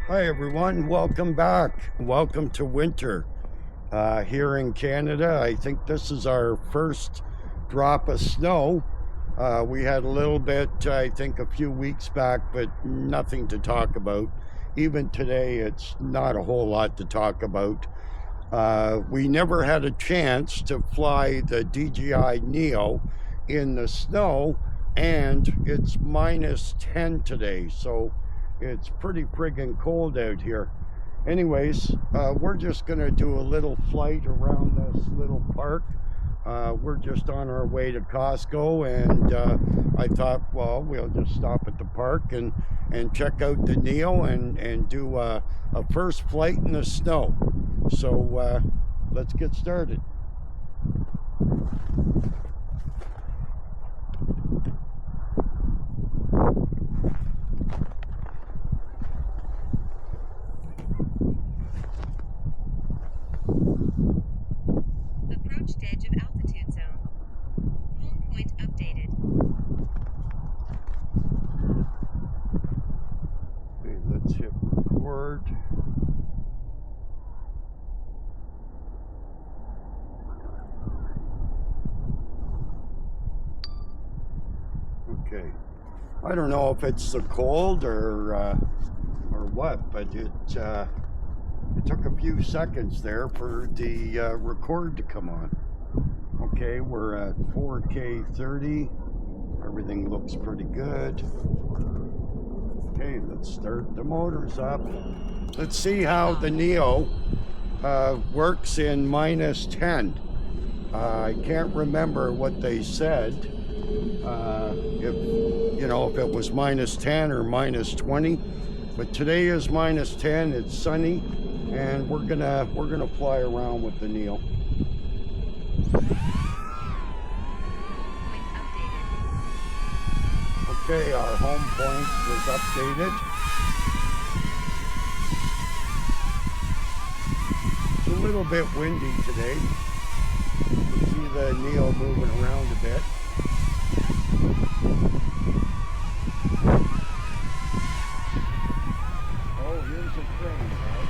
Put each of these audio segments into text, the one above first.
Hi everyone, welcome back. Welcome to winter here in Canada. I think this is our first drop of snow. We had a little bit, I think, a few weeks back, but nothing to talk about. Even today, it's not a whole lot to talk about. We never had a chance to fly the DJI NEO in the snow, and it's minus 10 today, so it's pretty friggin' cold out here. Anyways, we're just gonna do a little flight around this little park. We're just on our way to Costco, and I thought, well, we'll just stop at the park and check out the NEO and do a first flight in the snow. So let's get started. Approached edge of altitude zone. Home point updated. Okay, let's hit record. Okay. I don't know if it's the cold or what, but it took a few seconds there for the record to come on. Okay, we're at 4K 30. Everything looks pretty good. Okay, let's start the motors up. Let's see how the NEO works in minus 10. I can't remember what they said. If it was minus 10 or minus 20, but today is minus 10. It's sunny, and we're gonna fly around with the NEO. Okay, our home point was updated. It's a little bit windy today. You can see the NEO moving around a bit. Oh, here's a train, right?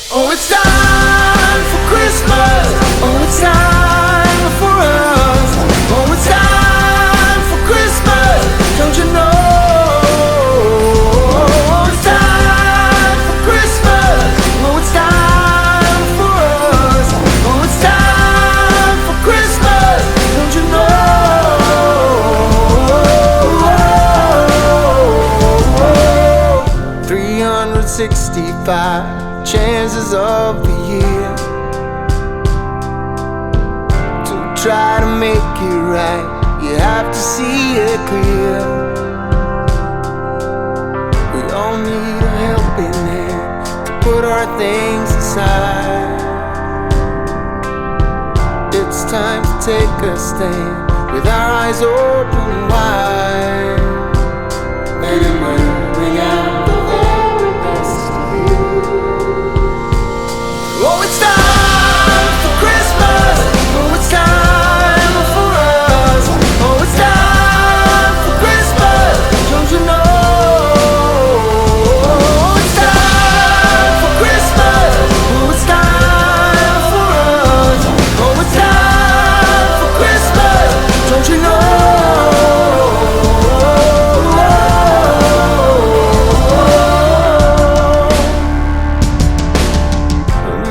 Oh, it's time for Christmas. Oh, it's time for us. Oh, it's time for Christmas. Don't you know? Oh, it's time for Christmas. Oh, it's time for us. Oh, it's time for Christmas. Don't you know? 365 chances of the year to try to make it right. You have to see it clear. We all need a helping hand to put our things aside. It's time to take a stand with our eyes open wide. Let it bring out the very best of you. Oh, it's time for Christmas. Oh, it's time for us. Oh, it's time for Christmas. Don't you know? Oh, it's time for Christmas. Oh, it's time for us. Oh, it's time for Christmas. Don't you know?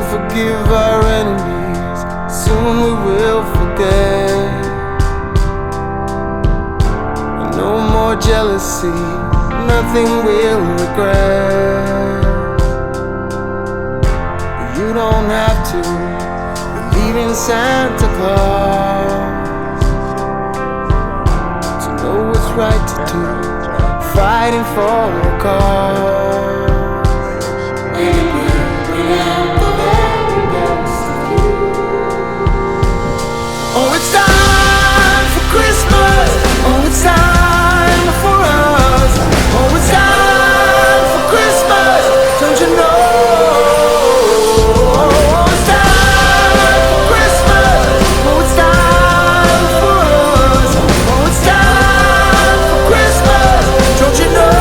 Forgive our enemies, soon we will forget. No more jealousy, nothing we'll regret. to believe in Santa Claus, to know what's right to do, fighting for a cause, and it will bring out the very best of you. Oh, it's time for Christmas. Oh, it's time for us. Oh, it's time for Christmas. Don't you know? Oh, it's time for Christmas. Oh, it's time for us. Oh, it's time for Christmas. Don't you know?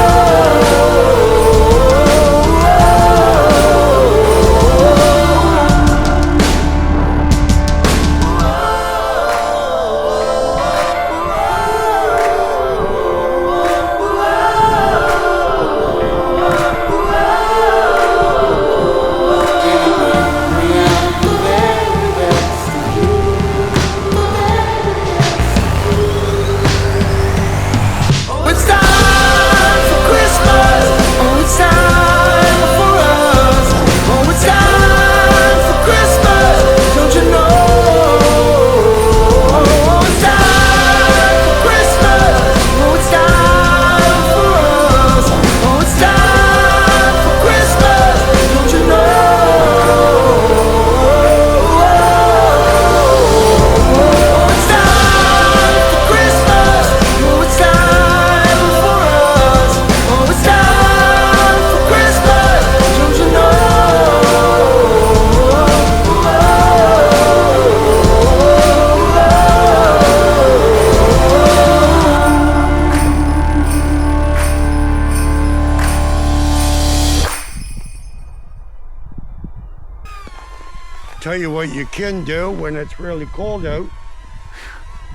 Tell you what you can do when it's really cold out,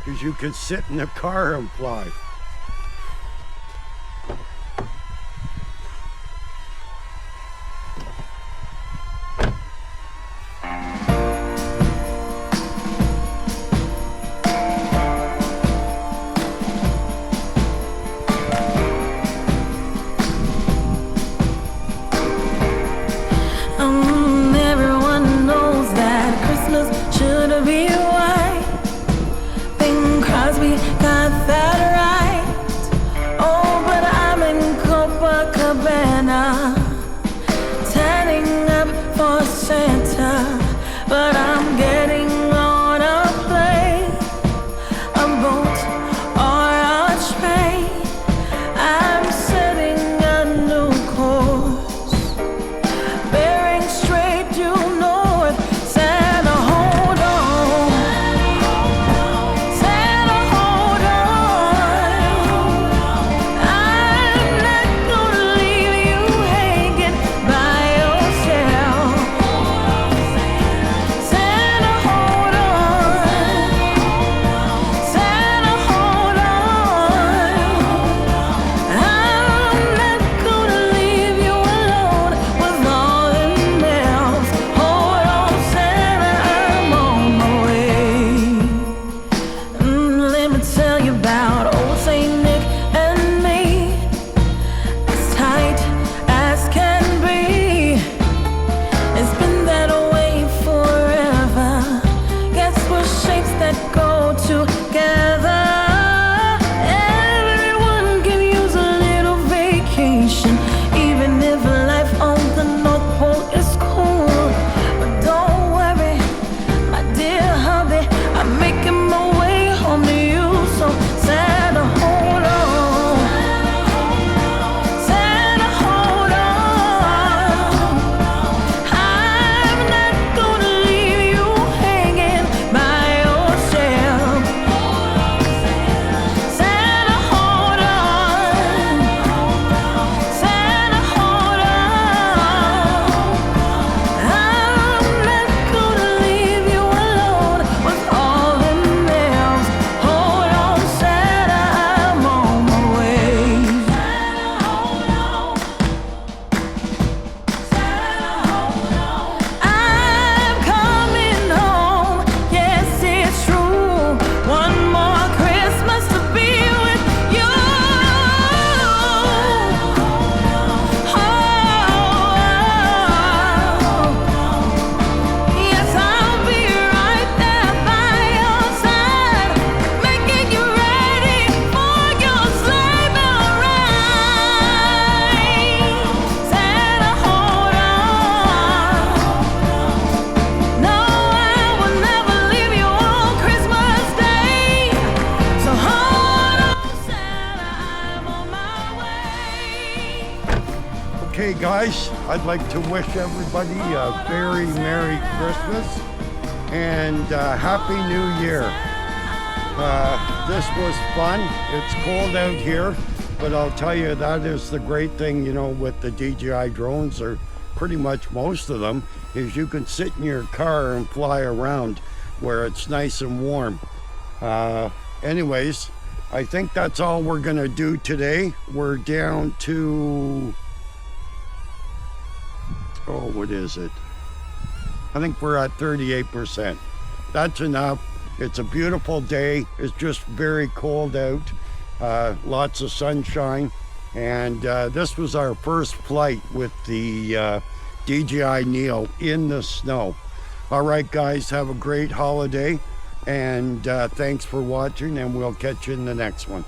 is you can sit in the car and fly. Everyone knows that Christmas should be white. Bing Crosby got that right. guys, I'd like to wish everybody a very Merry Christmas and Happy New Year. This was fun. It's cold out here, but I'll tell you, that is the great thing, you know, with the DJI drones, or pretty much most of them, is you can sit in your car and fly around where it's nice and warm. Anyways, I think that's all we're gonna do today. We're down to, oh, what is it? I think we're at 38%. That's enough. It's a beautiful day. It's just very cold out. Lots of sunshine. And this was our first flight with the DJI NEO in the snow. All right, guys, have a great holiday. And thanks for watching, and we'll catch you in the next one.